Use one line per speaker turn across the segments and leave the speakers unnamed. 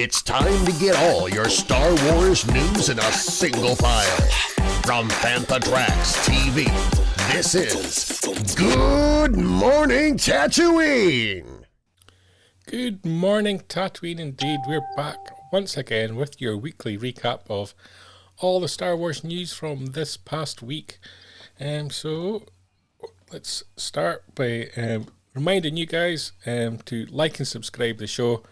It's time to get all your Star Wars news in a single file. From Panthadrax TV, this is Good Morning Tatooine!
Good morning, Tatooine, indeed. We're back once again with your weekly recap of all the Star Wars news from this past week. So let's start by reminding you guys to like and subscribe the show.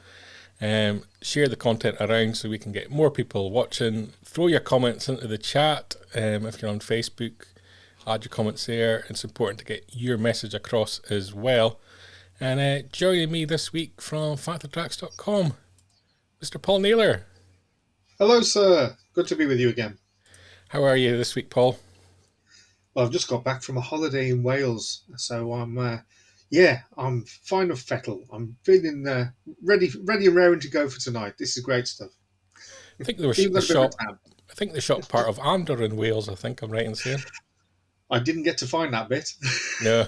Share the content around so we can get more people watching. Throw your comments into the chat if you're on Facebook. Add your comments there. It's important to get your message across as well. And joining me this week from Panthadrax.com, Mr. Paul Naylor.
Hello, sir. Good to be with you again.
How are you this week, Paul?
Well, I've just got back from a holiday in Wales, so I'm fine of fettle. I'm feeling ready and raring to go for tonight. This is great stuff.
I think there was the shot part of Andor in Wales. I think I'm right in saying.
I didn't get to find that bit.
No.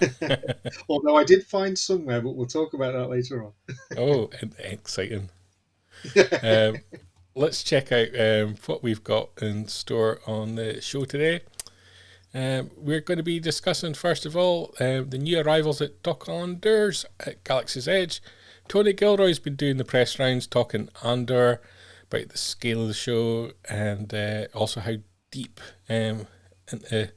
Although I did find somewhere, but we'll talk about that later on.
Oh, exciting. Let's check out what we've got in store on the show today. We're going to be discussing, first of all, the new arrivals at Dok-Ondar's at Galaxy's Edge. Troy Gilroy's been doing the press rounds, talking Andor, about the scale of the show, and also how deep into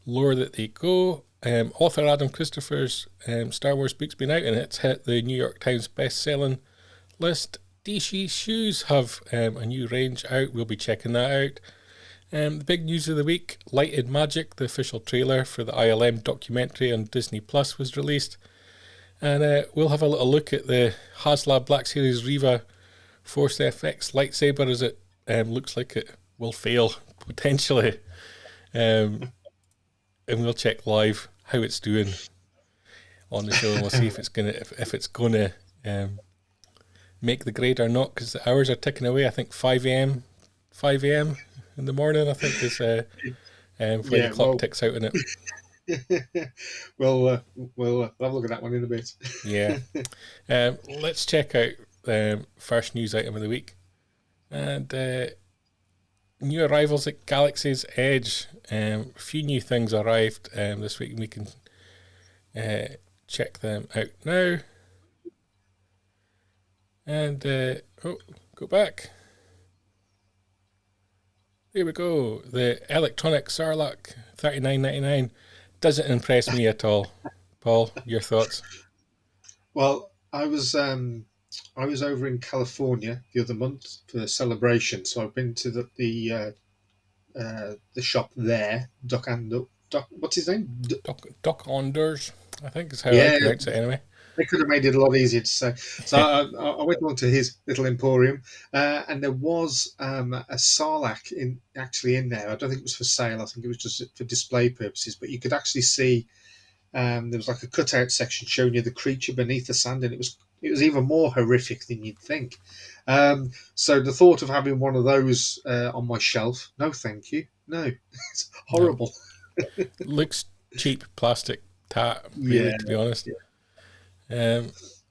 lore that they go. Author Adam Christopher's Star Wars book's been out, and it's hit the New York Times best-selling list. DC Shoes have a new range out. We'll be checking that out. The big news of the week, Light and Magic, the official trailer for the ILM documentary on Disney Plus was released. And we'll have a little look at the Haslab Black Series Reva Force FX lightsaber as it looks like it will fail, potentially. And we'll check live how it's doing on the show, and we'll see if it's gonna make the grade or not, because the hours are ticking away. I think 5 a.m. in the morning, I think, is when the clock ticks out in it.
We'll have a look at that one in a bit.
Yeah. Let's check out first news item of the week. And new arrivals at Galaxy's Edge. A few new things arrived this week, and we can check them out now. And go back. Here we go. The electronic Sarlacc $39.99 doesn't impress me at all. Paul, your thoughts?
Well, I was over in California the other month for a celebration, so I've been to the shop there. Dok-Ondar. What's his name?
Dok-Ondar's, I think is how I pronounce it anyway.
They could have made it a lot easier to say. So I went along to his little emporium, and there was a Sarlacc actually in there. I don't think it was for sale. I think it was just for display purposes. But you could actually see there was like a cutout section showing you the creature beneath the sand, and it was even more horrific than you'd think. So the thought of having one of those on my shelf, no, thank you. No, it's horrible.
No. Looks cheap plastic tat, really, to be honest.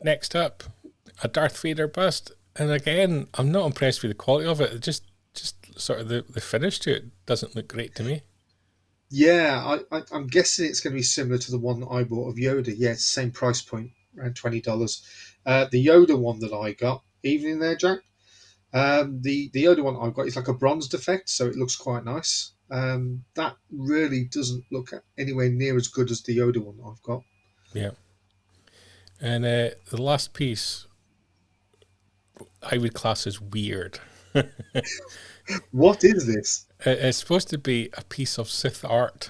Next up, a Darth Vader bust, and again, I'm not impressed with the quality of it. Just sort of the finish to it doesn't look great to me.
Yeah, I'm guessing it's going to be similar to the one that I bought of Yoda. Yeah, it's the same price point, around $20. The Yoda one that I got, evening there, Jack. The Yoda one I've got is like a bronze defect, so it looks quite nice. That really doesn't look anywhere near as good as the Yoda one I've got.
Yeah. And the last piece, I would class as weird.
What is this?
It's supposed to be a piece of Sith art,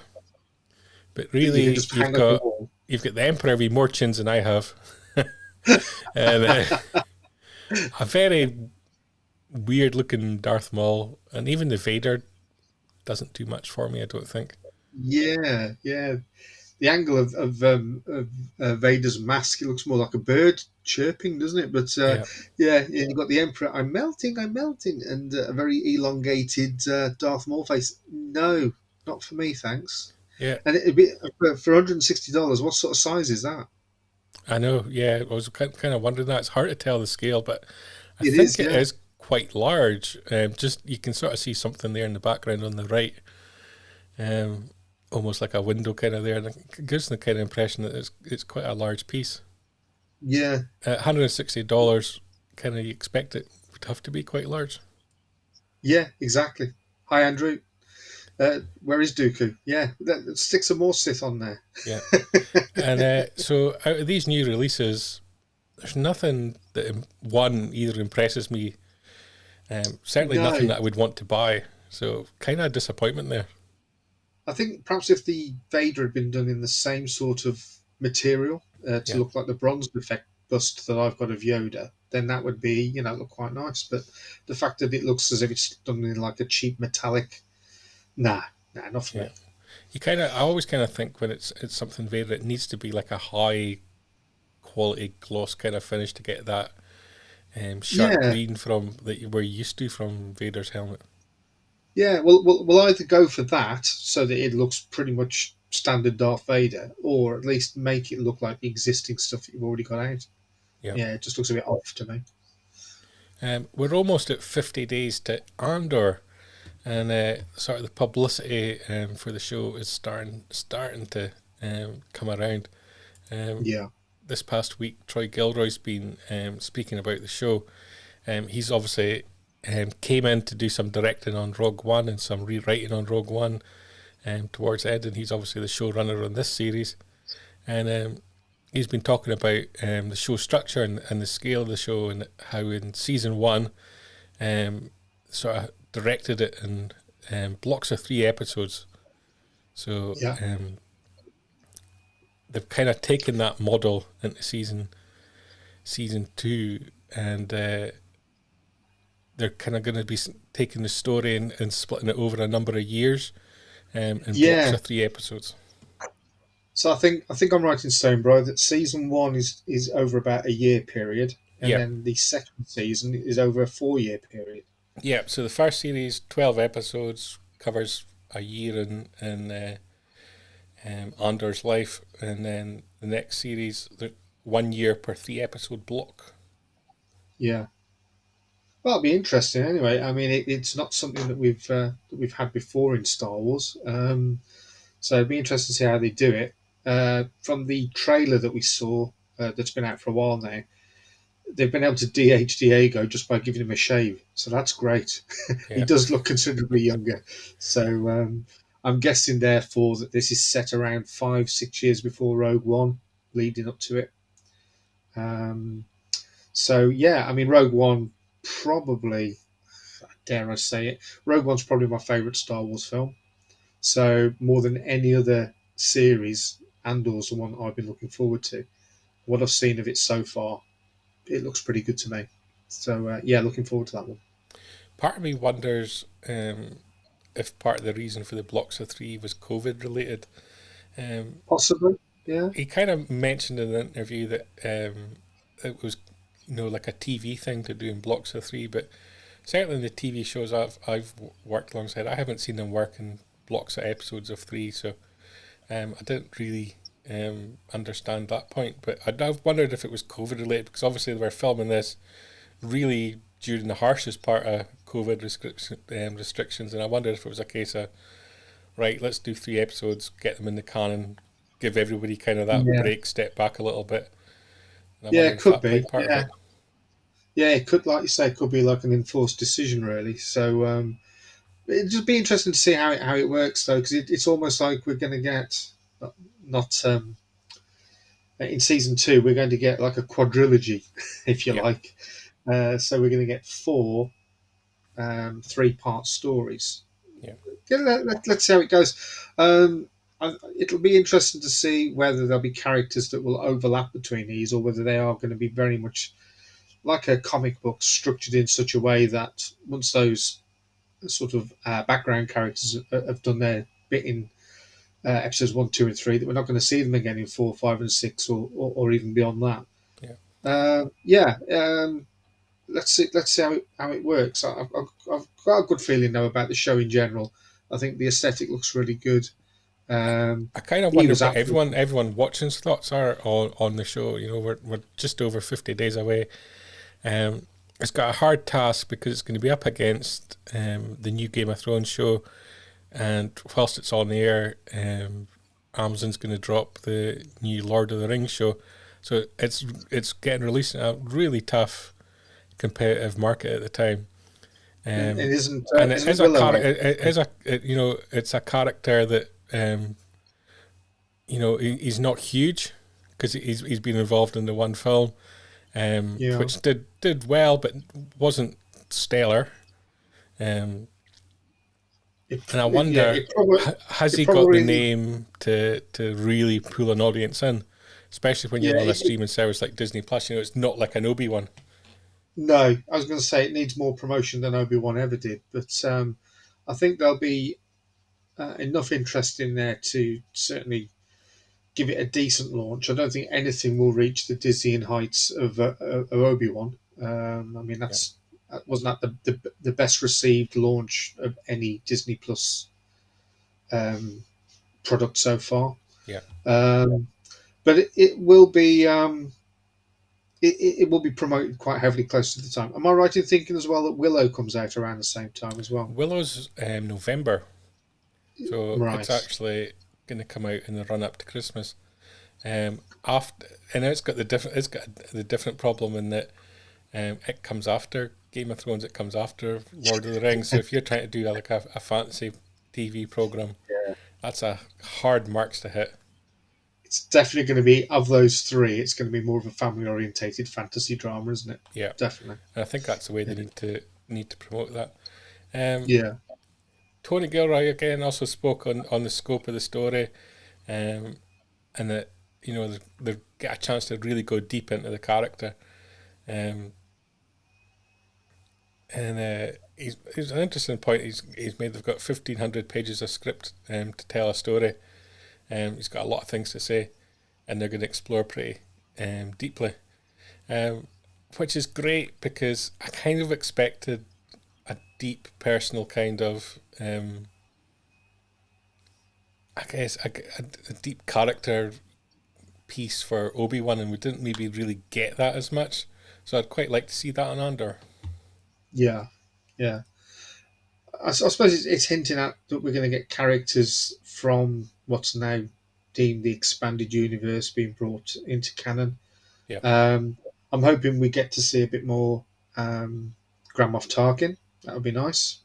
but really you've got the Emperor with more chins than I have, and a very weird looking Darth Maul, and even the Vader doesn't do much for me, I don't think.
Yeah. The angle of Vader's mask, it looks more like a bird chirping, doesn't it? But you've got the Emperor, I'm melting, and a very elongated Darth Maul face. No, not for me, thanks.
Yeah.
And it'd be for $160. What sort of size is that?
I know. Yeah, I was kind of wondering that. It's hard to tell the scale, but I think it is quite large. Just you can sort of see something there in the background on the right, almost like a window kind of there, and it gives the kind of impression that it's quite a large piece.
Yeah.
$160, kind of you expect it would have to be quite large.
Yeah, exactly. Hi, Andrew. Where is Dooku? Yeah, let's stick some more Sith on there.
Yeah. And so out of these new releases, there's nothing that either impresses me. Certainly
No.
nothing that I would want to buy. So kind of a disappointment there.
I think perhaps if the Vader had been done in the same sort of material to look like the bronze effect bust that I've got of Yoda, then that would be, look quite nice. But the fact that it looks as if it's done in like a cheap metallic, nah, not for me.
I always kind of think when it's something Vader, it needs to be like a high quality gloss kind of finish to get that sharp green from that we're used to from Vader's helmet.
Yeah, we'll either go for that so that it looks pretty much standard Darth Vader, or at least make it look like the existing stuff that you've already got out. Yeah, it just looks a bit off to me.
We're almost at 50 days to Andor, and sort of the publicity for the show is starting to come around. This past week, Troy Gilroy's been speaking about the show. He's obviously came in to do some directing on Rogue One and some rewriting on Rogue One towards the end, and he's obviously the showrunner on this series. And he's been talking about the show structure and the scale of the show, and how in season 1 sort of directed it in blocks of 3 episodes. So they've kind of taken that model into season 2, and they're kind of going to be taking the story and splitting it over a number of years in blocks of 3 episodes.
So I think I'm right in saying, bro, that season 1 is over about a year period, and then the second season is over a 4-year period.
Yeah, so the first series, 12 episodes, covers a year in Andor's life, and then the next series, 1 year per 3 episode block.
Yeah. Well, it'll be interesting anyway. I mean, it's not something that we've had before in Star Wars, so it'll be interesting to see how they do it. From the trailer that we saw, that's been out for a while now, they've been able to de-age Diego just by giving him a shave, so that's great. He does look considerably younger. So I'm guessing, therefore, that this is set around 5-6 years before Rogue One, leading up to it. So yeah, I mean, Rogue One probably, dare I say it, Rogue One's probably my favourite Star Wars film. So more than any other series, Andor's the one I've been looking forward to. What I've seen of it so far, it looks pretty good to me. So looking forward to that one.
Part of me wonders if part of the reason for the blocks of 3 was COVID related.
Possibly, yeah.
He kind of mentioned in the interview that it was, like a TV thing to do in blocks of 3, but certainly in the TV shows I've worked alongside, I haven't seen them work in blocks of episodes of 3, so I didn't really understand that point. But I've wondered if it was COVID related, because obviously they were filming this really during the harshest part of COVID restrictions, and I wondered if it was a case of, right, let's do 3 episodes, get them in the canon, give everybody kind of that break, step back a little bit.
It could be. Yeah, it could, like you say, it could be like an enforced decision, really. So it'd just be interesting to see how it works, though, because it's almost like we're going to get not in season 2, we're going to get like a quadrilogy, if you like. So we're going to get 4 3-part stories. Let's see how it goes. It'll be interesting to see whether there'll be characters that will overlap between these, or whether they are going to be very much like a comic book, structured in such a way that once those sort of background characters have done their bit in episodes 1, 2, and 3, that we're not going to see them again in 4, 5, and 6, or even beyond that. Let's see how it works. I've got a good feeling now about the show in general. I think the aesthetic looks really good.
I kind of wonder what everyone watching's thoughts are on the show. We're just over 50 days away. it's got a hard task because it's going to be up against the new Game of Thrones show, and whilst it's on the air, Amazon's going to drop the new Lord of the Rings show, so it's getting released in a really tough competitive market at the time.
And
And it
isn't
is
Willow out?
it's a character that he's not huge because he's been involved in the one film,
Yeah.
which did well but wasn't stellar. And I wonder, has
it
he got the
probably
name to really pull an audience in, especially when you're
yeah.
on a streaming service like Disney Plus? It's not like an Obi-Wan.
No, I was going to say it needs more promotion than Obi-Wan ever did, but I think there'll be enough interest in there to certainly give it a decent launch. I don't think anything will reach the dizzying heights of Obi-Wan. I mean,
Yeah.
that wasn't that the best received launch of any Disney Plus product so far.
Yeah.
But it will be. It will be promoted quite heavily close to the time. Am I right in thinking as well that Willow comes out around the same time as well?
Willow's November, so it's
Right.
actually going to come out in the run up to Christmas. After, and it's got the different problem in that it comes after Game of Thrones. It comes after Lord of the Rings. So if you're trying to do like a fantasy TV program, that's a hard marks to hit.
It's definitely going to be, of those three, it's going to be more of a family orientated fantasy drama, isn't it?
Yeah,
Definitely.
and I think that's the way they need to promote that.
Yeah.
Tony Gilroy again also spoke on the scope of the story, and that they get a chance to really go deep into the character, and he's an interesting point he's made. They've got 1,500 pages of script to tell a story. He's got a lot of things to say, and they're going to explore pretty deeply, which is great because I kind of expected a deep personal kind of I guess a deep character piece for Obi-Wan, and we didn't maybe really get that as much. So I'd quite like to see that on Andor.
Yeah. Yeah. I suppose it's hinting at that we're going to get characters from what's now deemed the expanded universe being brought into canon.
Yeah.
I'm hoping we get to see a bit more Grand Moff Tarkin. That would be nice.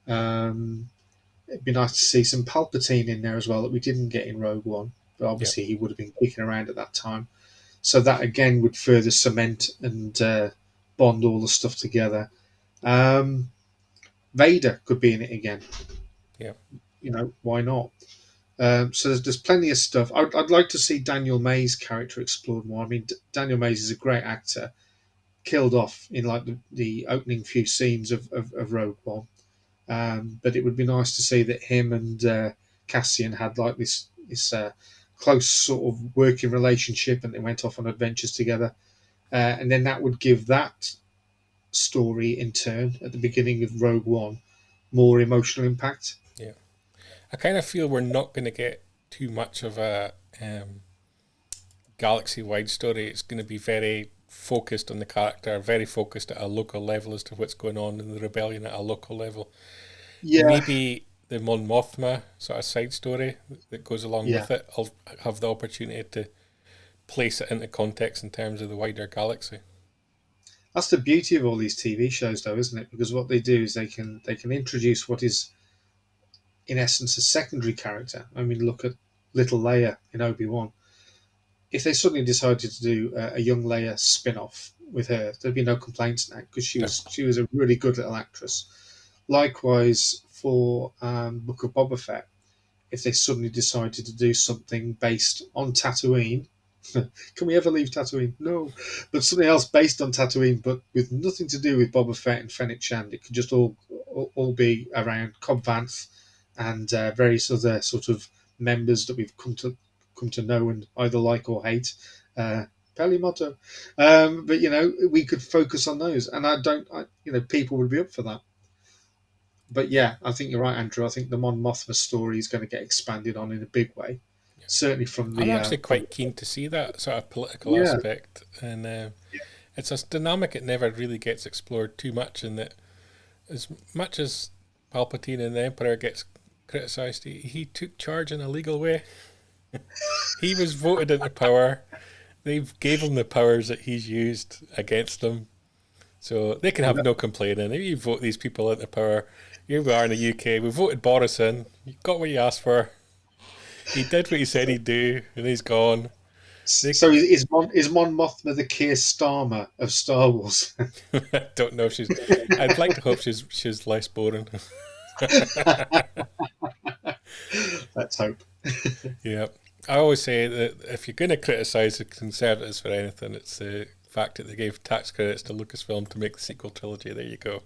It'd be nice to see some Palpatine in there as well that we didn't get in Rogue One, but obviously he would have been kicking around at that time. So that again would further cement and bond all the stuff together. Vader could be in it again.
Yeah.
Why not? So there's plenty of stuff. I'd like to see Daniel May's character explored more. I mean, Daniel Mays is a great actor, killed off in like the opening few scenes of Rogue One. But it would be nice to see that him and Cassian had like this close sort of working relationship, and they went off on adventures together. And then that would give that story in turn at the beginning of Rogue One more emotional impact.
Yeah. I kind of feel we're not going to get too much of a galaxy-wide story. It's going to be very focused on the character, very focused at a local level as to what's going on in the rebellion at a local level.
Yeah.
Maybe the Mon Mothma sort of side story that goes along with it, I'll have the opportunity to place it into context in terms of the wider galaxy.
That's the beauty of all these TV shows, though, isn't it? Because what they do is they can introduce what is, in essence, a secondary character. I mean, look at little Leia in Obi-Wan. If they suddenly decided to do a young Leia spin-off with her, there'd be no complaints now because she was a really good little actress. Likewise for Book of Boba Fett, if they suddenly decided to do something based on Tatooine. Can we ever leave Tatooine? No. But something else based on Tatooine, but with nothing to do with Boba Fett and Fennec Shand. It could just all be around Cobb Vanth and various other sort of members that we've come to know and either like or hate. Peli motto. But we could focus on those, and people would be up for that. But yeah, I think you're right, Andrew. I think the Mon Mothma story is going to get expanded on in a big way. Certainly from the.
I'm actually quite keen to see that sort of political aspect, and it's a dynamic it never really gets explored too much, in that as much as Palpatine and the Emperor gets criticised, he took charge in a legal way. He was voted into power. They gave him the powers that he's used against them. So they can have no complaining. If you vote these people into power, here we are in the UK, we voted Boris in, you got what you asked for. He did what he said he'd do, and he's gone.
So is Mon Mothma the Keir Starmer of Star Wars?
I don't know if she's... I'd like to hope she's less boring.
Let's hope.
Yeah. I always say that if you're going to criticise the Conservatives for anything, it's the fact that they gave tax credits to Lucasfilm to make the sequel trilogy. There you go.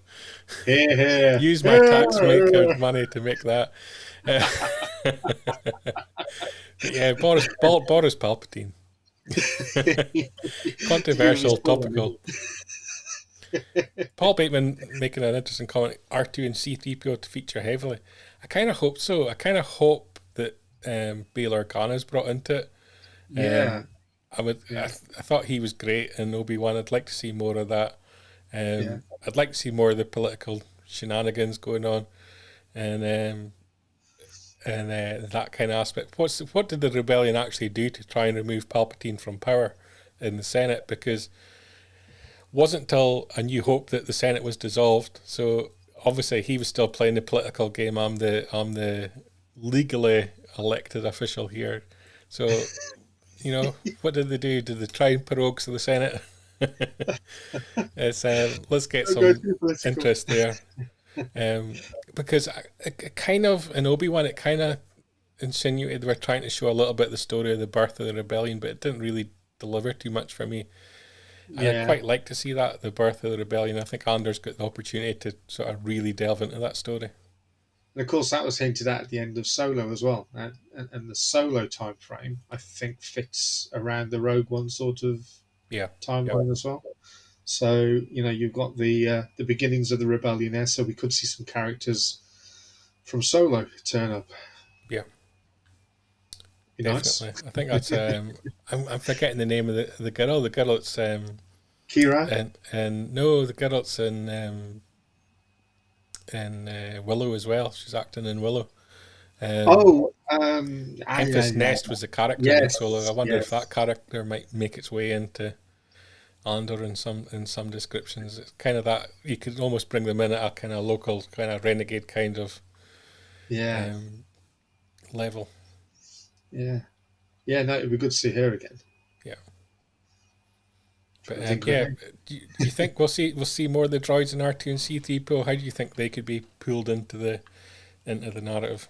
Yeah.
Use my tax money to make that. But yeah, Boris Palpatine. Controversial, topical. Paul Bateman making an interesting comment, R2 and C-3PO to feature heavily. I kind of hope so. I kind of hope that Bail Organa's brought into it.
Yeah.
I thought he was great in Obi-Wan. I'd like to see more of that. I'd like to see more of the political shenanigans going on, and that kind of aspect. What did the rebellion actually do to try and remove Palpatine from power in the Senate? Because it wasn't until A New Hope that the Senate was dissolved. So obviously he was still playing the political game. I'm the legally elected official here. So, you know, what did they do? Did they try and prorogue the Senate? It's let's get some interest there. Because I kind of, in Obi-Wan, it kind of insinuated they were trying to show a little bit of the story of the birth of the rebellion, but it didn't really deliver too much for me. And I'd quite like to see that, the birth of the rebellion. I think Andor's got the opportunity to sort of really delve into that story.
And of course, that was hinted at the end of Solo as well. And the Solo time frame, I think, fits around the Rogue One sort of timeline as well. So, you know, you've got the beginnings of the rebellion there, so we could see some characters from Solo turn up.
Yeah.
Be
definitely.
Nice.
I think that's I'm forgetting the name of the girl. The girl that's
Kira?
and no, the girl that's in Willow as well. She's acting in Willow. Empress Nest was the character in Solo. I wonder if that character might make its way into Andor in some descriptions. It's kind of that, you could almost bring them in at a kind of local, kind of renegade kind of level.
Yeah, no, it'd be good to see her again.
Yeah, but do you think we'll see more of the droids in R2 and C-3PO? How do you think they could be pulled into the narrative?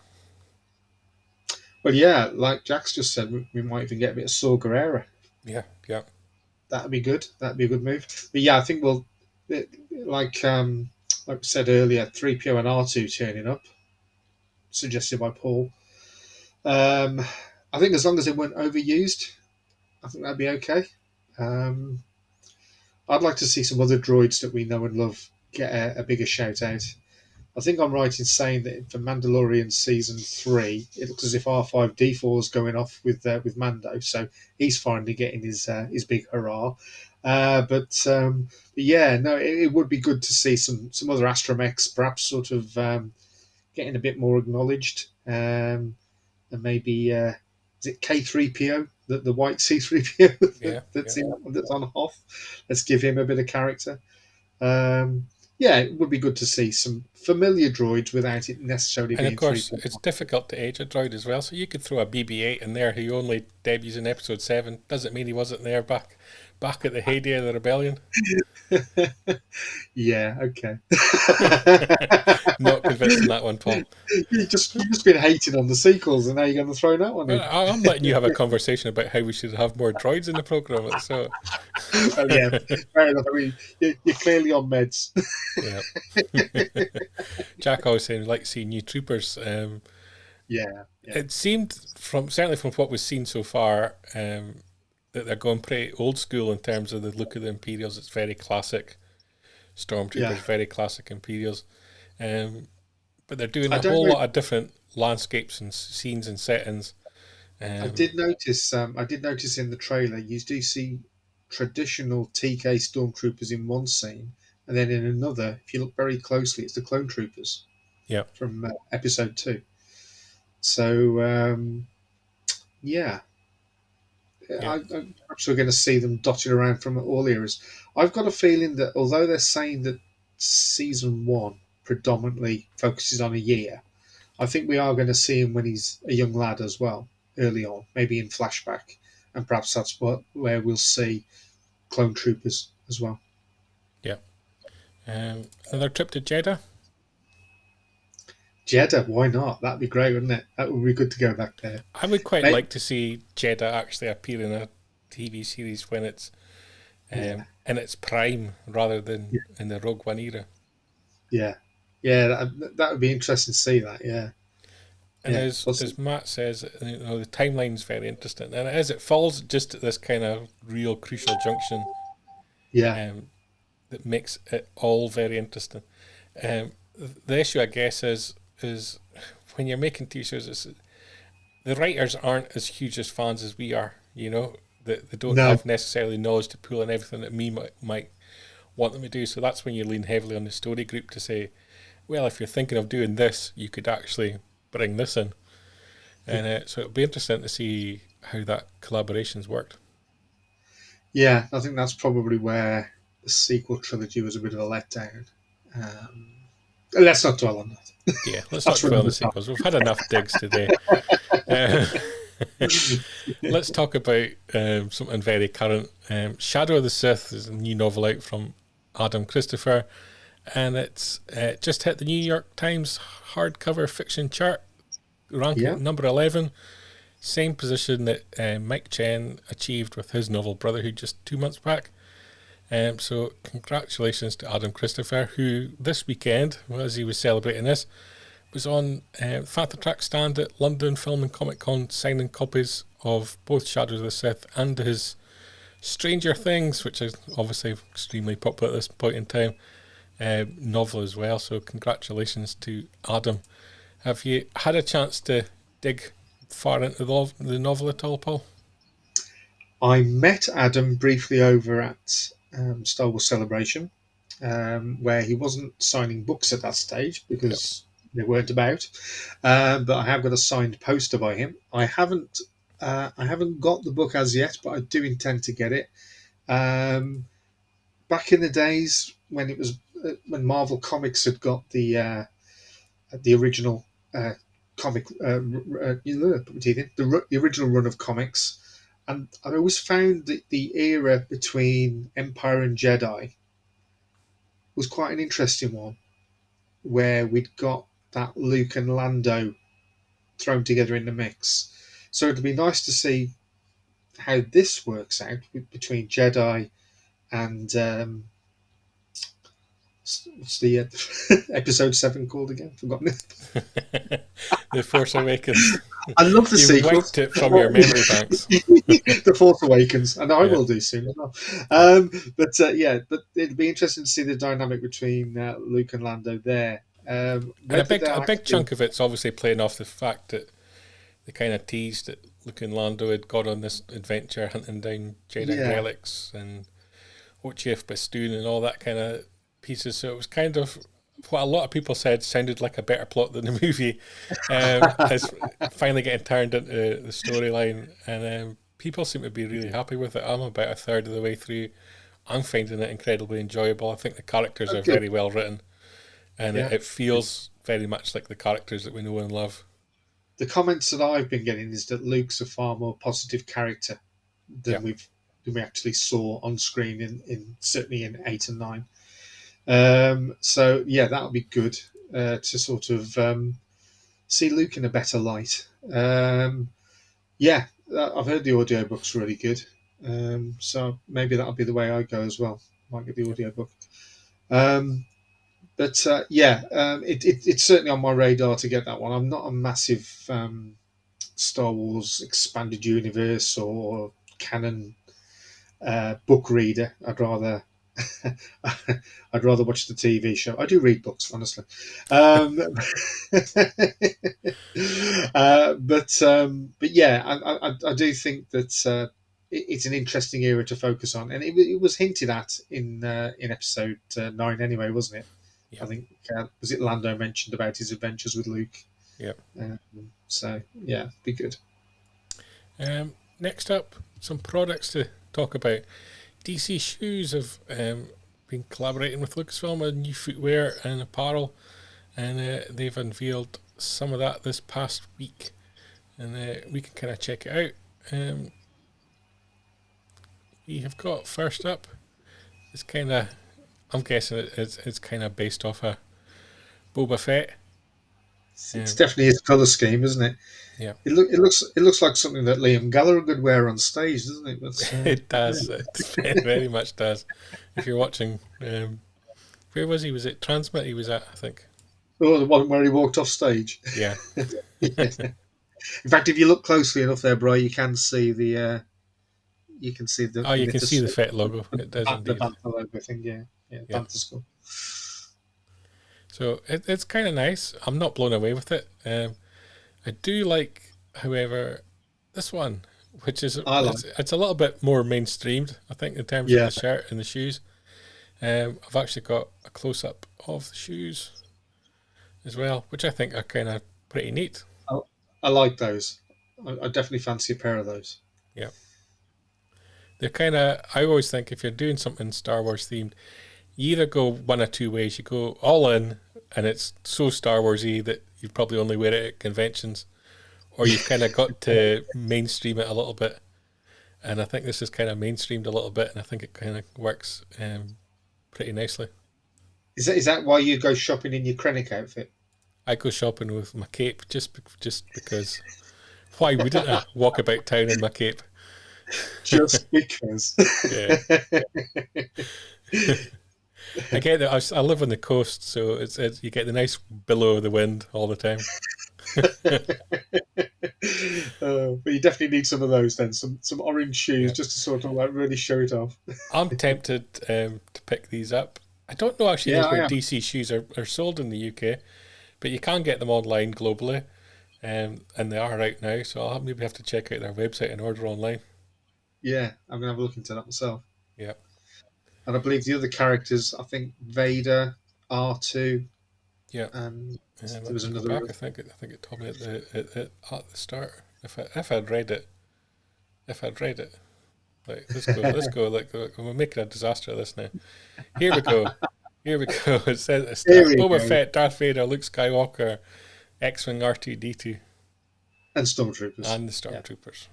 Well, yeah, like Jack's just said, we might even get a bit of Saw Gerrera.
Yeah.
That'd be good. That'd be a good move. But yeah, I think like we said earlier, 3PO and R2 turning up, suggested by Paul. I think as long as they weren't overused, I think that'd be okay. I'd like to see some other droids that we know and love get a bigger shout out. I think I'm right in saying that for Mandalorian Season 3, it looks as if R5-D4 is going off with Mando, so he's finally getting his big hurrah. But yeah, no, it would be good to see some other astromechs perhaps sort of getting a bit more acknowledged. And maybe, is it K3PO, the white C3PO that's on Hoth? Let's give him a bit of character. Yeah, it would be good to see some familiar droids without it necessarily being...
And of course,
3PO.
it's difficult to age a droid as well, so you could throw a BB-8 in there who only debuts in Episode 7. Doesn't mean he wasn't there back at the heyday of the rebellion.
Yeah, okay.
Not convinced on that one, Paul.
You've just been hating on the sequels, and now you're going to throw that one in.
I'm letting you have a conversation about how we should have more droids in the programme. So,
oh yeah, fair enough. I mean, you're clearly on meds.
Yeah. Jack always saying like seeing new troopers.
Yeah.
It seemed certainly from what we've seen so far, that they're going pretty old school in terms of the look of the Imperials. It's very classic Stormtroopers, very classic Imperials. But they're doing a whole lot of different landscapes and scenes and settings.
I did notice in the trailer you do see traditional TK stormtroopers in one scene, and then in another, if you look very closely, it's the clone troopers
Yeah.
from episode 2. So yeah,
Yeah.
I'm perhaps we're going to see them dotted around from all eras. I've got a feeling that although they're saying that season 1 predominantly focuses on a year, I think we are going to see him when he's a young lad as well, early on, maybe in flashback, and perhaps that's where we'll see clone troopers as well.
Yeah. Another trip to Jeddah.
Jeddah, why not? That'd be great, wouldn't it? That would be good to go back there.
I would quite like to see Jeddah actually appear in a TV series when it's in its prime rather than in the Rogue One era.
Yeah, that would be interesting to see that. Yeah,
and as Matt says, the timeline's very interesting, and as it falls just at this kind of real crucial junction.
Yeah,
that makes it all very interesting. The issue, I guess, is when you're making TV shows, the writers aren't as huge as fans as we are. They don't have necessarily knowledge to pull in everything that me might want them to do. So that's when you lean heavily on the story group to say, well, if you're thinking of doing this, you could actually bring this in. And so it'll be interesting to see how that collaboration's worked.
Yeah, I think that's probably where the sequel trilogy was a bit of a letdown. Let's not dwell on that.
Yeah, let's not dwell on the sequels. We've had enough digs today. Let's talk about something very current. Shadow of the Sith is a new novel out from Adam Christopher, and it's just hit the New York Times hardcover fiction chart, ranking at number 11. Same position that Mike Chen achieved with his novel Brotherhood just 2 months back. So congratulations to Adam Christopher, who this weekend, as he was celebrating this, was on Panther Track stand at London Film and Comic Con signing copies of both Shadows of the Sith and his Stranger Things, which is obviously extremely popular at this point in time, novel as well. So congratulations to Adam. Have you had a chance to dig far into the novel at all, Paul?
I met Adam briefly over at Star Wars Celebration, where he wasn't signing books at that stage because they weren't about. But I have got a signed poster by him. I haven't got the book as yet, but I do intend to get it. Back in the days when it was when Marvel Comics had got the original comic, the original run of comics. And I always found that the era between Empire and Jedi was quite an interesting one, where we'd got that Luke and Lando thrown together in the mix. So it'd be nice to see how this works out between Jedi and what's the episode 7 called again? Forgotten it.
The Force Awakens.
I love the sequel.
You wiped it from your memory banks.
The Force Awakens, and I will do soon as well. But it'd be interesting to see the dynamic between Luke and Lando there.
And a big chunk of it's obviously playing off the fact that they kind of teased that Luke and Lando had gone on this adventure hunting down Jedi relics and Ochif Bastoon and all that kind of pieces. So it was kind of what a lot of people said sounded like a better plot than the movie. Is finally getting turned into the storyline, and people seem to be really happy with it. I'm about a third of the way through. I'm finding it incredibly enjoyable. I think the characters are very well written, and it feels very much like the characters that we know and love. The
comments that I've been getting is that Luke's a far more positive character than we actually saw on screen in certainly in 8 and 9. So that'll be good to sort of see Luke in a better light. I've heard the audiobook's really good, so maybe that'll be the way I go as well. Might get the audiobook. It's certainly on my radar to get that one. I'm not a massive Star Wars expanded universe or canon book reader. I'd rather watch the TV show. I do read books, honestly. I do think that it's an interesting era to focus on, and it was hinted at in episode 9 anyway, wasn't it? I
Yep.
think was it Lando mentioned about his adventures with Luke.
Yep.
So yeah, be good.
Next up, some products to talk about. DC Shoes have been collaborating with Lucasfilm on new footwear and apparel, and they've unveiled some of that this past week, and we can kind of check it out. We have got first up. It's kind of, I'm guessing it's kind of based off a Boba Fett.
It's definitely his color scheme, isn't it?
Yeah,
It looks like something that Liam Gallagher could wear on stage, doesn't it? But,
it does. It very much does. If you're watching, where was he? Was it Transmit? He was at, I think.
oh, the one where he walked off stage.
Yeah.
Yeah. In fact, if you look closely enough there, Bri, you can see the. You can see the.
Oh, you can see the Fett logo. It does
the
indeed.
Bantha logo thing, yeah,
Yeah.
Bantha skull.
So it's kind of nice. I'm not blown away with it. I do like, however, this one, which is it's a little bit more mainstreamed, I think, in terms of the shirt and the shoes. I've actually got a close up of the shoes as well, which I think are kind of pretty neat.
I like those. I definitely fancy a pair of those.
Yeah. They're kind of, I always think if you're doing something Star Wars themed, you either go one or two ways. You go all in, and it's so Star Wars-y that you probably only wear it at conventions, or you've kind of got to mainstream it a little bit. And I think this is kind of mainstreamed a little bit, and I think it kind of works pretty nicely.
Is that why you go shopping in your Krennic outfit?
I go shopping with my cape just because. Why wouldn't I walk about town in my cape?
Just because.
Yeah. I get that. I live on the coast, so it's you get the nice billow of the wind all the time.
But you definitely need some of those then, some orange shoes, just to sort of like really show it off.
I'm tempted to pick these up. I don't know actually where DC shoes are sold in the UK, but you can get them online globally, and they are out now. So I'll maybe have to check out their website and order online.
Yeah, I'm gonna have a look into that myself.
Yeah.
And I believe the other characters, I think Vader, R2.
Yeah.
And there was
another.
another.
I think it told me at the start. If I'd read it, like let's go. Like we're making a disaster of this now. Here we go. It says Boba Fett, Darth Vader, Luke Skywalker, X-wing R2-D2,
and Stormtroopers.
And the Stormtroopers.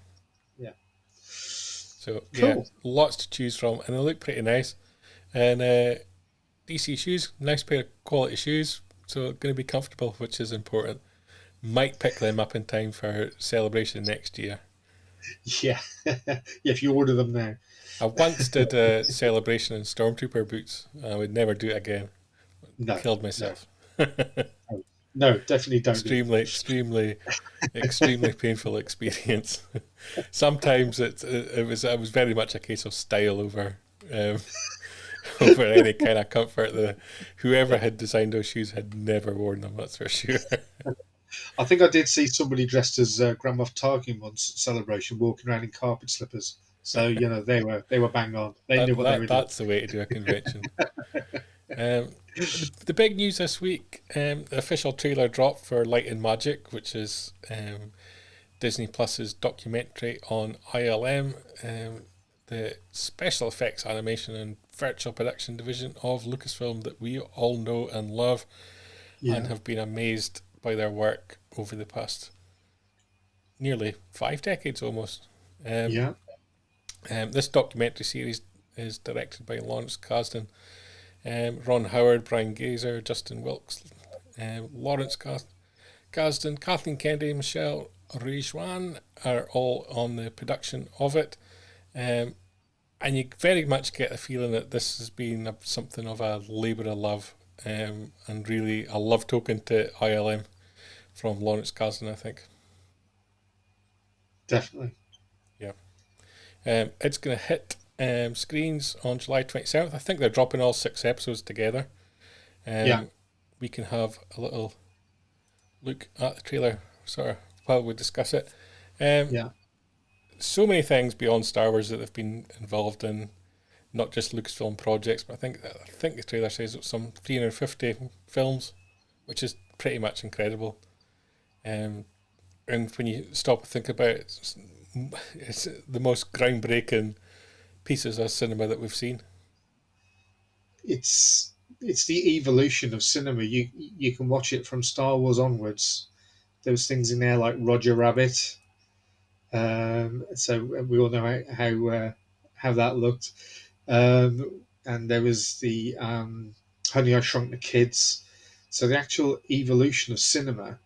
Yeah.
So yeah, lots to choose from, and they look pretty nice. And DC shoes, nice pair of quality shoes, so going to be comfortable, which is important. Might pick them up in time for Celebration next year.
Yeah, if you order them now.
I once did a Celebration in Stormtrooper boots. I would never do it again.
No,
killed myself.
No, definitely don't.
Extremely painful experience. Sometimes it was very much a case of style over over any kind of comfort. Whoever had designed those shoes had never worn them, that's for sure.
I think I did see somebody dressed as Grand Moff Tarkin once at Celebration, walking around in carpet slippers. So they were bang on. They knew what they were doing.
That's the way to do a convention. The big news this week: the official trailer dropped for Light and Magic, which is Disney Plus's documentary on ILM, the special effects animation and virtual production division of Lucasfilm that we all know and love, and have been amazed by their work over the past nearly 5 decades almost. This documentary series is directed by Lawrence Kasdan, Ron Howard, Brian Gazer, Justin Wilkes, Lawrence Kasdan, Kathleen Kennedy, Michelle Rejwan are all on the production of it. And you very much get the feeling that this has been something of a labour of love, and really a love token to ILM from Lawrence Kasdan, I think.
Definitely.
Yeah. It's going to hit screens on July 27th. I think they're dropping all 6 episodes together. We can have a little look at the trailer sort of while we discuss it. so many things beyond Star Wars that they've been involved in, not just Lucasfilm projects, but I think the trailer says it's some 350 films, which is pretty much incredible. And when you stop and think about it, it's the most groundbreaking pieces of cinema that we've seen.
It's the evolution of cinema. You can watch it from Star Wars onwards. There was things in there like Roger Rabbit. So we all know how that looked. And there was the Honey, I Shrunk the Kids. So the actual evolution of cinema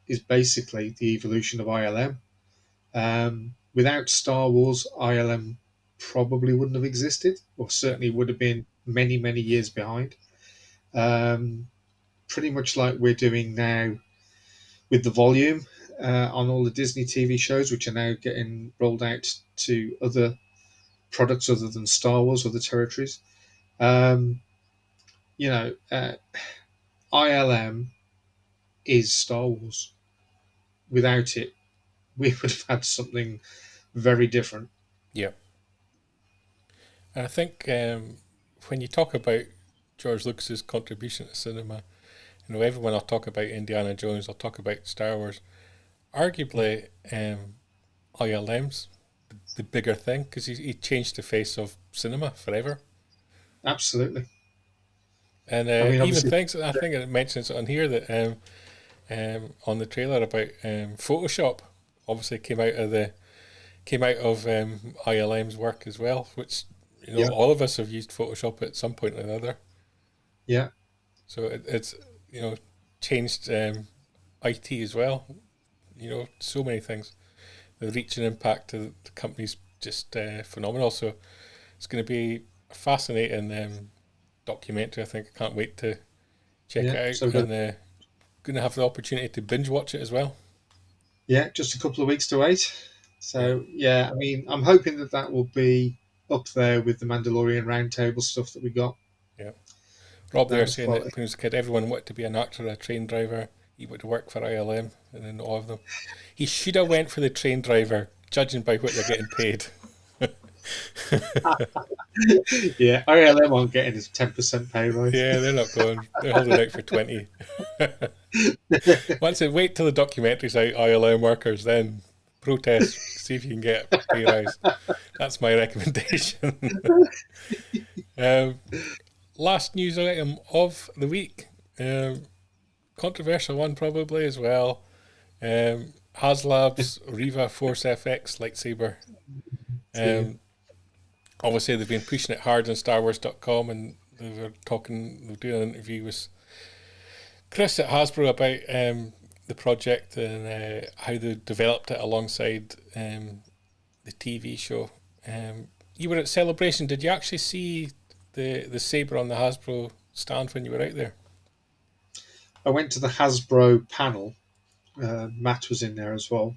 is basically the evolution of ILM. Without Star Wars, ILM probably wouldn't have existed, or certainly would have been many, many years behind. Pretty much like we're doing now with the volume on all the Disney TV shows, which are now getting rolled out to other products other than Star Wars, other territories. ILM is Star Wars. Without it, we would have had something very different.
Yeah. And I think when you talk about George Lucas's contribution to cinema, everyone will talk about Indiana Jones, will talk about Star Wars. Arguably, ILM's the bigger thing because he changed the face of cinema forever.
Absolutely.
And even things, I think it mentions on here that on the trailer about Photoshop, obviously came out of ILM's work as well, which all of us have used Photoshop at some point or another.
Yeah.
So it's changed IT as well. So many things. The reach and impact of the company's just phenomenal. So it's going to be a fascinating documentary. I think I can't wait to check it out. So and going to have the opportunity to binge watch it as well.
Yeah, just a couple of weeks to wait. So yeah, I mean, I'm hoping that will be up there with the Mandalorian roundtable stuff that we got.
Yeah. Rob there saying that when he was a kid, everyone wanted to be an actor or a train driver. He wanted to work for ILM, and then all of them. He should have went for the train driver, judging by what they're getting paid.
Yeah, ILM aren't getting his 10% pay rise.
Yeah, they're not going. They're holding out for 20. Once they wait till the documentary's out, ILM workers, then protest, see if you can get a pay rise. That's my recommendation. Last news item of the week. Controversial one probably as well. Haslab's Reva Force FX lightsaber. Obviously they've been pushing it hard on StarWars.com, and they were doing an interview with Chris at Hasbro about the project and how they developed it alongside the TV show. You were at Celebration. Did you actually see the saber on the Hasbro stand when you were out there?
I went to the Hasbro panel. Matt was in there as well.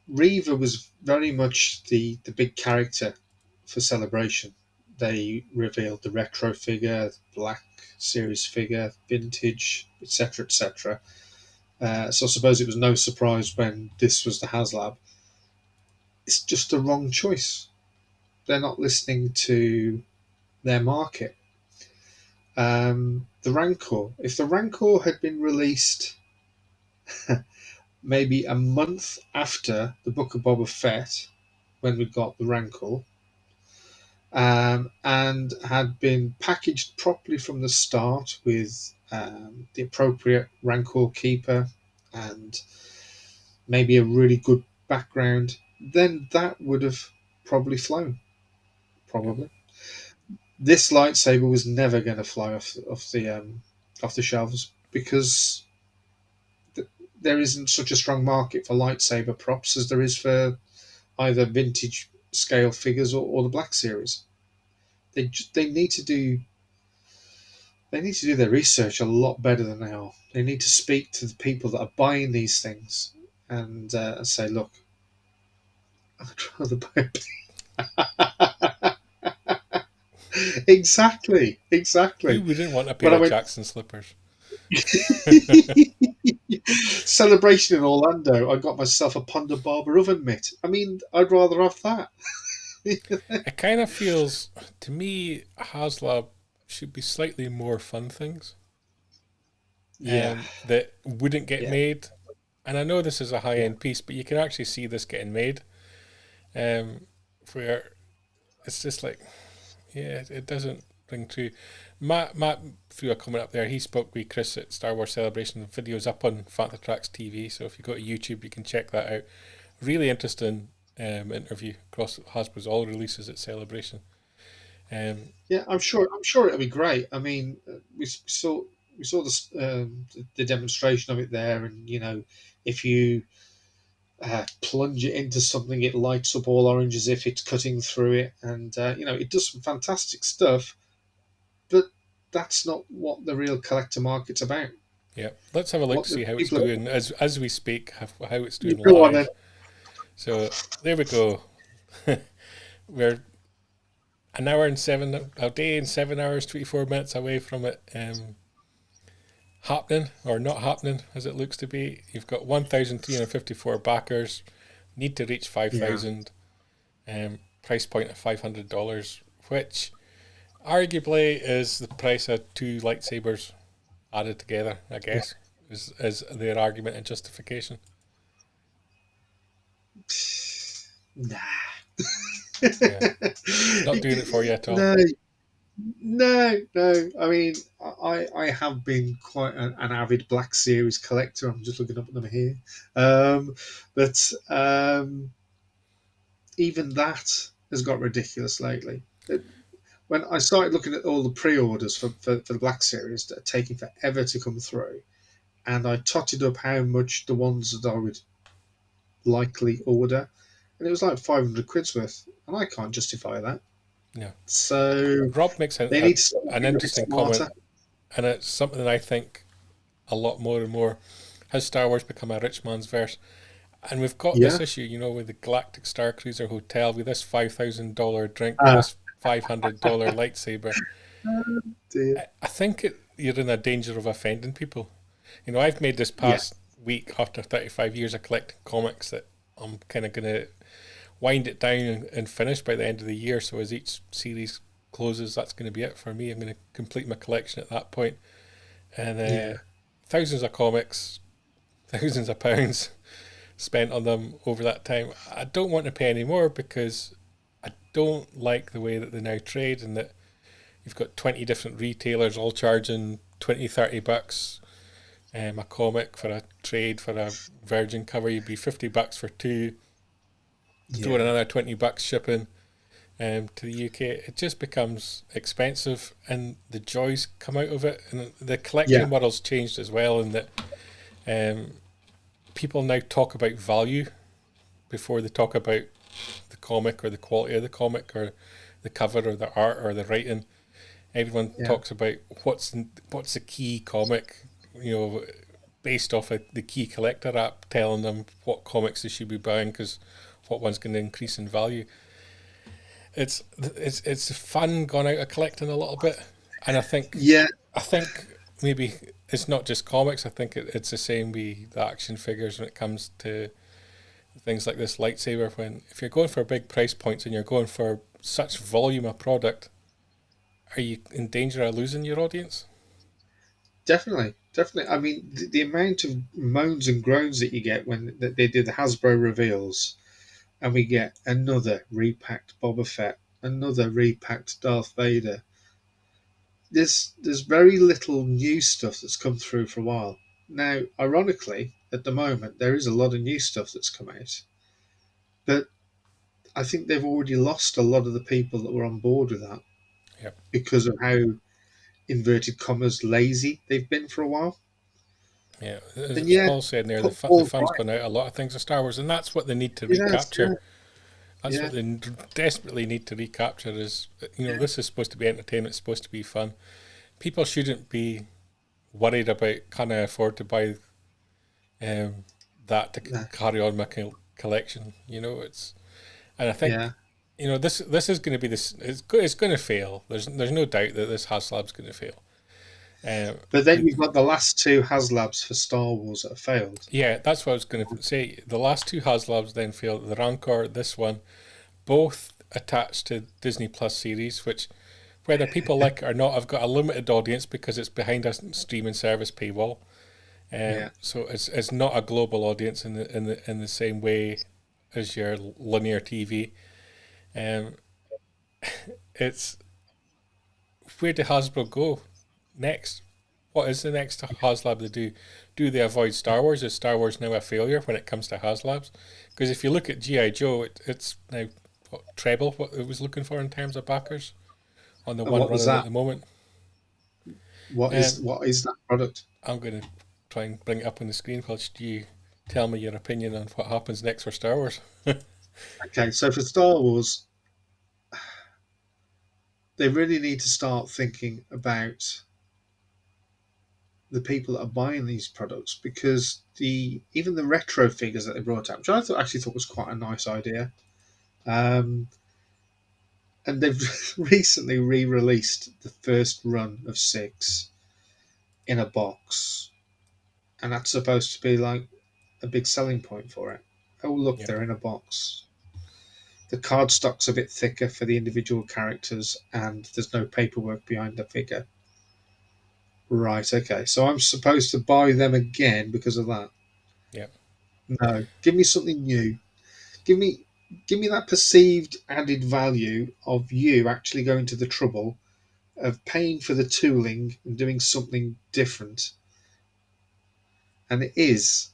Reva was very much the big character for Celebration. They revealed the retro figure, the Black Series figure, vintage, etc., etc. So I suppose it was no surprise when this was the Haslab. It's just the wrong choice. They're not listening to their market. The Rancor. If the Rancor had been released maybe a month after the Book of Boba Fett, when we got the Rancor, and had been packaged properly from the start with the appropriate Rancor keeper and maybe a really good background, then that would have probably flown. Probably. This lightsaber was never going to fly off the shelves because there isn't such a strong market for lightsaber props as there is for either vintage scale figures or the Black Series. They need to do their research a lot better than they are. They need to speak to the people that are buying these things and say, look, I'd rather buy a Exactly.
Who wouldn't want a pair of Jackson slippers?
celebration in Orlando, I got myself a Ponda Barber oven mitt. I mean, I'd rather have that.
It kind of feels, to me, Haslab should be slightly more fun things
Yeah,
that wouldn't get
yeah,
made. And I know this is a high
yeah,
end piece, but you can actually see this getting made. Um, where it's just like, yeah, it doesn't ring true. Matt threw a comment up there. He spoke with Chris at Star Wars Celebration. Videos up on Phantom Tracks TV, so if you go to YouTube, you can check that out. Really interesting interview across Hasbro's all releases at Celebration. Um,
yeah. I'm sure. I'm sure it'll be great. I mean, we saw the demonstration of it there, and if you plunge it into something, it lights up all orange as if it's cutting through it, and it does some fantastic stuff. But that's not what the real collector market's about.
yeah, let's have a look,
What the
see how it's
people are,
doing as we speak, how it's
you
doing
go on then.
live. So there we go. We're an hour and a day and 7 hours, 24 minutes away from it happening or not happening as it looks to be. You've got 1,354 backers. Need to reach
Yeah,
5,000. Price point of $500, which arguably is the price of two lightsabers added together. I
yeah.
guess is their argument and justification.
Nah.
Yeah, not doing it for you at all.
No, no. I mean, I have been quite an avid Black Series collector. I'm just looking up at them here. But even that has got ridiculous lately. When I started looking at all the pre-orders for the Black Series that are taking forever to come through, and I totted up how much the ones that I would likely order, and it was like 500 quid's worth, and I can't justify that.
Yeah.
So
Rob makes
they need to start
an
being a bit
interesting comment,
smarter.
and it's something that I think a lot more and more. Has Star Wars become a rich man's verse? And we've got this
Yeah.
issue, with the Galactic Star Cruiser Hotel, with this $5,000 drink, with
Ah,
this $500 lightsaber.
dear.
I think you're in a danger of offending people. I've made this
Yeah.
past week, after 35 years of collecting comics, that I'm kind of going to wind it down and finish by the end of the year. So as each series closes, that's going to be it for me. I'm going to complete my collection at that point. And
Yeah.
thousands of comics, thousands of pounds spent on them over that time. I don't want to pay any more because I don't like the way that they now trade, and that you've got 20 different retailers all charging 20, $30 a comic for a trade. For a Virgin cover, you'd be $50 for two. Throw in
Yeah.
another $20 shipping to the UK. It just becomes expensive, and the joys come out of it. And the
Yeah.
collecting world's changed as well, in that um, people now talk about value before they talk about the comic or the quality of the comic or the cover or the art or the writing. Everyone
Yeah.
talks about what's the key comic, based off of the key collector app telling them what comics they should be buying because what one's going to increase in value. It's fun gone out of collecting a little bit, and
Yeah.
I think maybe it's not just comics. I think it's the same with the action figures when it comes to things like this lightsaber. When if you're going for big price points and you're going for such volume of product, are you in danger of losing your audience?
Definitely. Definitely. I mean, the amount of moans and groans that you get when they do the Hasbro reveals, and we get another repacked Boba Fett, another repacked Darth Vader. There's very little new stuff that's come through for a while. Now, ironically, at the moment there is a lot of new stuff that's come out, but I think they've already lost a lot of the people that were on board with that
Yep.
because of how inverted commas lazy they've been for a while.
Yeah, as
And yeah,
Paul said there, the
Paul's
fun's
right.
gone out a lot of things of Star Wars, and that's what they need to
Yes, yeah,
recapture. That's
yeah,
what they desperately need to recapture. Is this is supposed to be entertainment, it's supposed to be fun. People shouldn't be worried about can I afford to buy that to
yeah,
carry on my collection. And I think
yeah,
this is going to be this. It's going to fail. There's no doubt that this Haslab's going to fail.
But then you've got the last two Haslabs for Star Wars that have failed.
Yeah, that's what I was going to say. The last two Haslabs then failed. The Rancor, this one, both attached to Disney Plus series, which, whether people like it or not, have got a limited audience because it's behind a streaming service paywall.
Yeah.
So it's not a global audience in the same way as your linear TV. It's where do Hasbro go next? What is the next Haslab they do? Do they avoid Star Wars? Is Star Wars now a failure when it comes to Haslabs? Because if you look at G.I. Joe, it's now treble what it was looking for in terms of backers on the
And
one
what was
running
that?
at the moment.
What is that product?
I'm going to try and bring it up on the screen. Whilst you tell me your opinion on what happens next for Star Wars.
Okay, so for Star Wars, they really need to start thinking about the people that are buying these products, because even the retro figures that they brought out, which I actually thought was quite a nice idea, and they've recently re-released the first run of 6 in a box, and that's supposed to be like a big selling point for it. Oh look,
Yeah.
they're in a box. The cardstock's a bit thicker for the individual characters, and there's no paperwork behind the figure. Right, okay. So I'm supposed to buy them again because of that?
Yeah.
No. Give me something new. Give me that perceived added value of you actually going to the trouble of paying for the tooling and doing something different. And it is,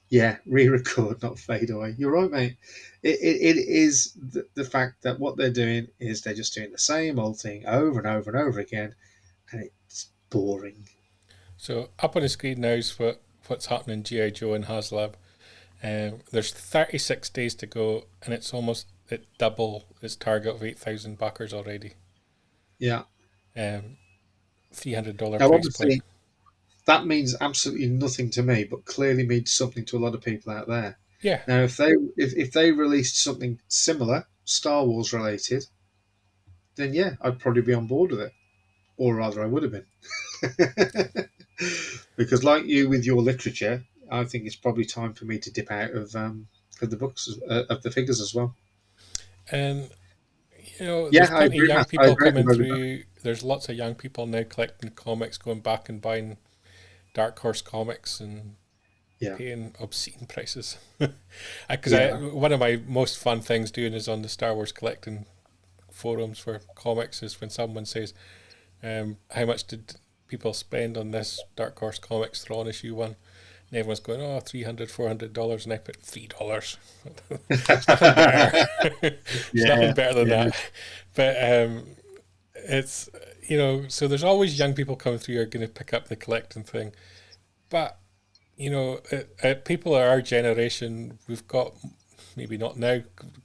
re-record, not fade away. You're right, mate. It is the fact that what they're doing is they're just doing the same old thing over and over and over again, and it's boring.
So up on the screen now is what's happening in G.I. Joe and Haslab. There's 36 days to go, and it's almost at double its target of 8,000 backers already.
Yeah.
$300
Now,
price
obviously,
point.
that means absolutely nothing to me, but clearly means something to a lot of people out there.
Yeah.
Now, if they released something similar, Star Wars related, then yeah, I'd probably be on board with it, or rather, I would have been. Because, like you with your literature, I think it's probably time for me to dip out of the books of the figures as well.
And there's
Yeah, I
plenty of
agree,
young
Matt. I
people
agree
coming
with everybody.
through. There's lots of young people now collecting comics, going back and buying Dark Horse comics and
Yeah,
paying obscene prices. Because
yeah,
one of my most fun things doing is on the Star Wars collecting forums for comics is when someone says, how much did people spend on this Dark Horse Comics Thrawn issue 1? And everyone's going, oh, $300, $400, and I put $3. It's nothing better. It's nothing better than that. But it's, so there's always young people coming through who are going to pick up the collecting thing. But, people of our generation, we've got, maybe not now,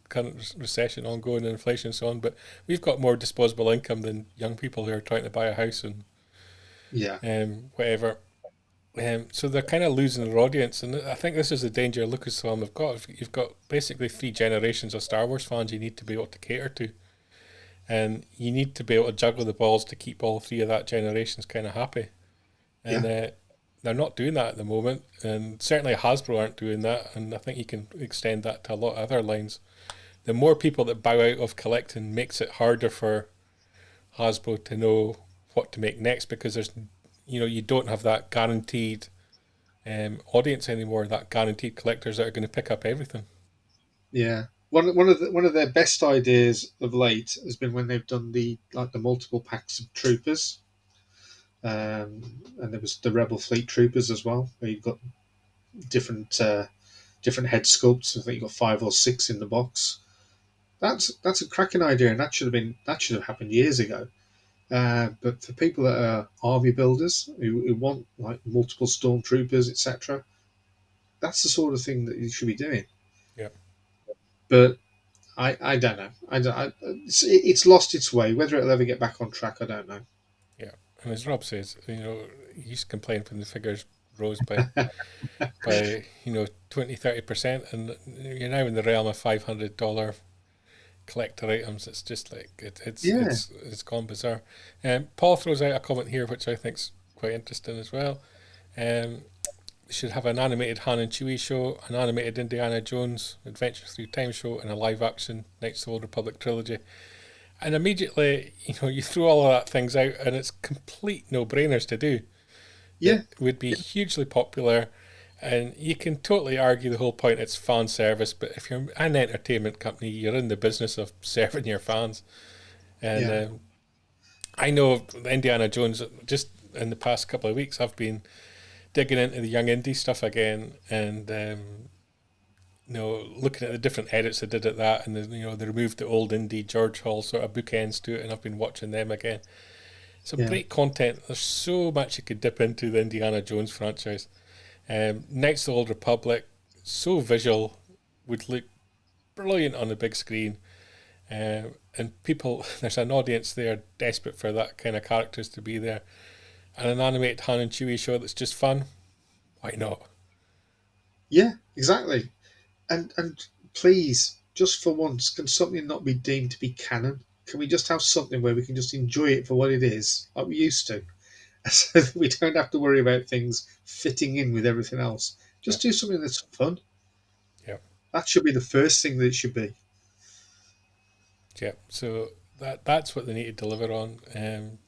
current recession ongoing and inflation and so on, but we've got more disposable income than young people who are trying to buy a house and whatever. So they're kind of losing their audience, and I think this is the danger Lucasfilm have got. You've got basically 3 generations of Star Wars fans you need to be able to cater to, and you need to be able to juggle the balls to keep all 3 of that generations kind of happy. And they're not doing that at the moment, and certainly Hasbro aren't doing that, and I think you can extend that to a lot of other lines. The more people that bow out of collecting makes it harder for Hasbro to know what to make next, because there's you don't have that guaranteed audience anymore, that guaranteed collectors that are going to pick up everything.
Yeah. One of their best ideas of late has been when they've done the multiple packs of troopers, and there was the Rebel Fleet troopers as well, where you've got different head sculpts. I think you've got 5 or 6 in the box. That's a cracking idea, and that should have happened years ago. But for people that are army builders who want like multiple stormtroopers, etc., that's the sort of thing that you should be doing.
Yeah.
But I don't know. It's lost its way. Whether it'll ever get back on track, I don't know.
Yeah, and as Rob says, he's complaining when the figures rose by 20-30%, and you're now in the realm of $500 collector items. It's just like it's gone bizarre. Paul throws out a comment here which I think's quite interesting as well. They should have an animated Han and Chewie show, an animated Indiana Jones Adventure Through Time show, and a live-action Knights of the Old Republic trilogy. And immediately, you throw all of that things out, and it's complete no-brainers to do.
Yeah.
It would be hugely popular, and you can totally argue the whole point it's fan service, but if you're an entertainment company, you're in the business of serving your fans. And I know Indiana Jones, just in the past couple of weeks, I've been digging into the young indie stuff again, and looking at the different edits they did at that, and they removed the old indie George Hall sort of bookends to it, and I've been watching them again. Some great content. There's so much you could dip into the Indiana Jones franchise. Knights of the Old Republic, so visual, would look brilliant on the big screen. And people, there's an audience there desperate for that kind of characters to be there. And an animated Han and Chewie show that's just fun. Why not?
Yeah, exactly. And please, just for once, can something not be deemed to be canon? Can we just have something where we can just enjoy it for what it is, like we used to? So that we don't have to worry about things fitting in with everything else. Just do something that's fun.
Yeah.
That should be the first thing that it should be.
Yeah, so that's what they need to deliver on. And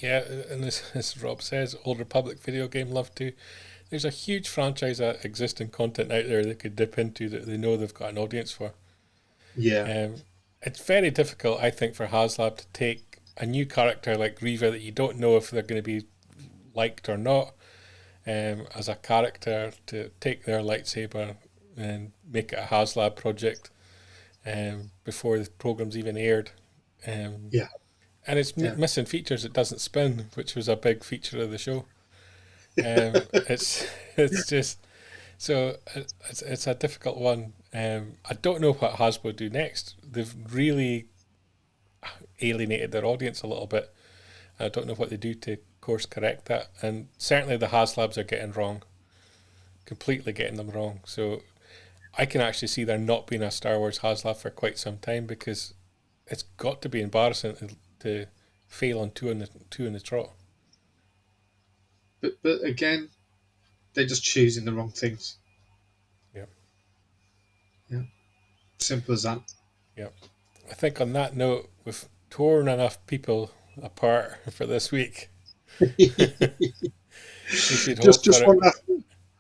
as Rob says, Old Republic video game love too. There's a huge franchise of existing content out there they could dip into that they know they've got an audience for.
Yeah.
It's very difficult, I think, for Haslab to take a new character like Reva that you don't know if they're going to be liked or not, as a character, to take their lightsaber and make it a Haslab project before the program's even aired. And it's missing features. It doesn't spin, which was a big feature of the show. It's just so it's a difficult one. I don't know what Hasbro do next. They've really alienated their audience a little bit. I don't know what they do to course correct that. And certainly the Haslabs are getting completely getting them wrong. So I can actually see there not being a Star Wars Haslab for quite some time, because it's got to be embarrassing to fail on two in the trot.
But again, they're just choosing the wrong things. Yeah. Simple as that.
Yeah. I think on that note, we've torn enough people apart for this week.
Just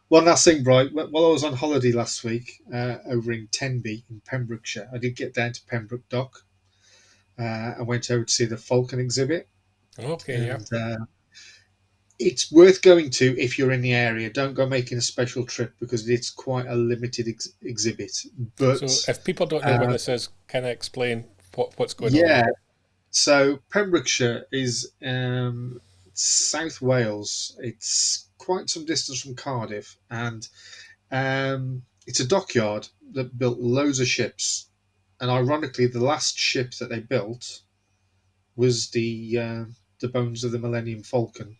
one last thing, Bright. While I was on holiday last week over in Tenby in Pembrokeshire, I did get down to Pembroke Dock. I went over to see the Falcon exhibit.
Okay,
and, it's worth going to if you're in the area. Don't go making a special trip, because it's quite a limited exhibit. But
so if people don't know what this is, can I explain what's going on?
Yeah. So Pembrokeshire is South Wales. It's quite some distance from Cardiff, and it's a dockyard that built loads of ships. And ironically, the last ship that they built was the bones of the Millennium Falcon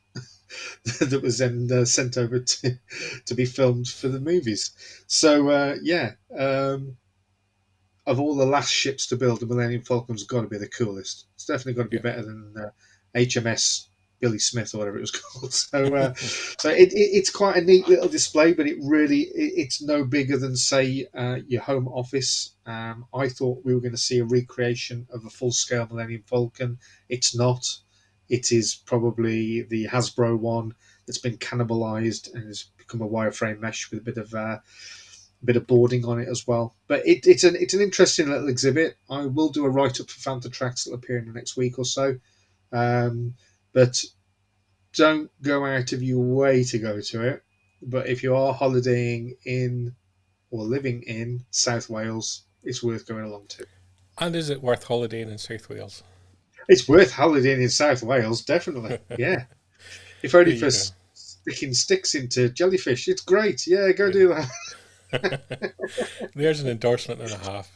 that was then sent over to be filmed for the movies. So of all the last ships to build, the Millennium Falcon's got to be the coolest. It's definitely got to be better than HMS Billy Smith or whatever it was called. So it's quite a neat little display, but it's no bigger than, say, your home office. I thought we were going to see a recreation of a full-scale Millennium Falcon. It's not. It is probably the Hasbro one that's been cannibalized and has become a wireframe mesh with a bit of boarding on it as well. But it's an interesting little exhibit. I will do a write-up for Fanta Tracks that'll appear in the next week or so. But don't go out of your way to go to it. But if you are holidaying in or living in South Wales, it's worth going along to.
And is it worth holidaying in South Wales?
It's worth holidaying in South Wales, definitely. Yeah. If only for sticking sticks into jellyfish. It's great. Yeah, go do that.
There's an endorsement and a half.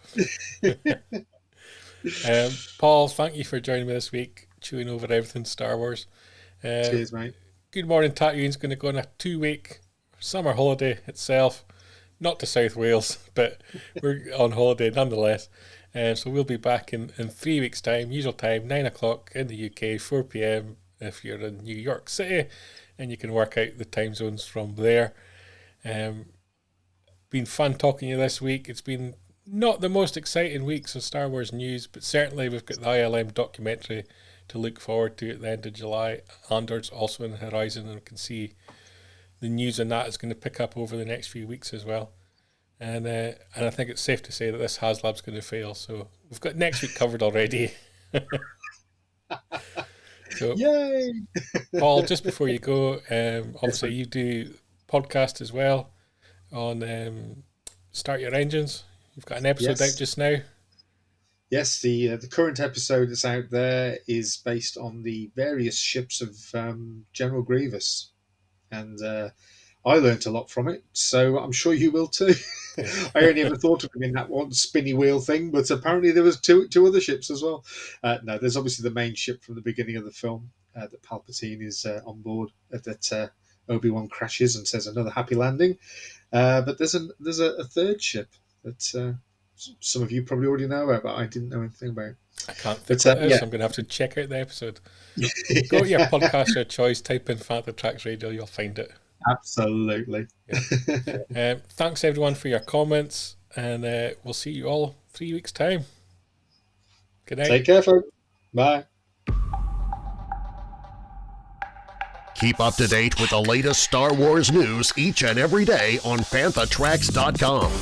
Paul, thank you for joining me this week, chewing over everything Star Wars.
Cheers, mate.
Good Morning Tatooine's going to go on a 2-week summer holiday itself. Not to South Wales, but we're on holiday nonetheless. So we'll be back in 3 weeks' time, usual time, 9 o'clock in the UK, 4 p.m. if you're in New York City, and you can work out the time zones from there. Been fun talking to you this week. It's been not the most exciting weeks of Star Wars news, but certainly we've got the ILM documentary to look forward to at the end of July. Andor's also in the horizon, and we can see the news on that is going to pick up over the next few weeks as well. And I think it's safe to say that this Haslab's going to fail. So we've got next week covered already. So,
yay!
Paul, just before you go, obviously you do podcast as well on Start Your Engines. You've got an episode out just now.
Yes, the current episode that's out there is based on the various ships of General Grievous, and I learnt a lot from it, so I'm sure you will too. I only ever thought of him in that one spinny wheel thing, but apparently there was two other ships as well. No, there's obviously the main ship from the beginning of the film that Palpatine is on board, that Obi-Wan crashes and says another happy landing. But there's a third ship that some of you probably already know about, but I didn't know anything about.
I can't think what it is, so I'm going to have to check out the episode. Go to your podcast of choice, type in Phantom Tracks Radio, you'll find it.
Absolutely.
Yeah. Thanks everyone for your comments, and we'll see you all 3 weeks' time. Good night.
Take care, folks. Bye.
Keep up to date with the latest Star Wars news each and every day on panthatracks.com.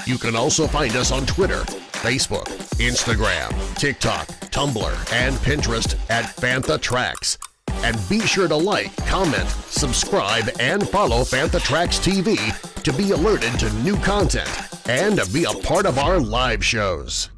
You can also find us on Twitter, Facebook, Instagram, TikTok, Tumblr, and Pinterest at Fantha Tracks. And be sure to like, comment, subscribe, and follow Fantha Tracks TV to be alerted to new content and to be a part of our live shows.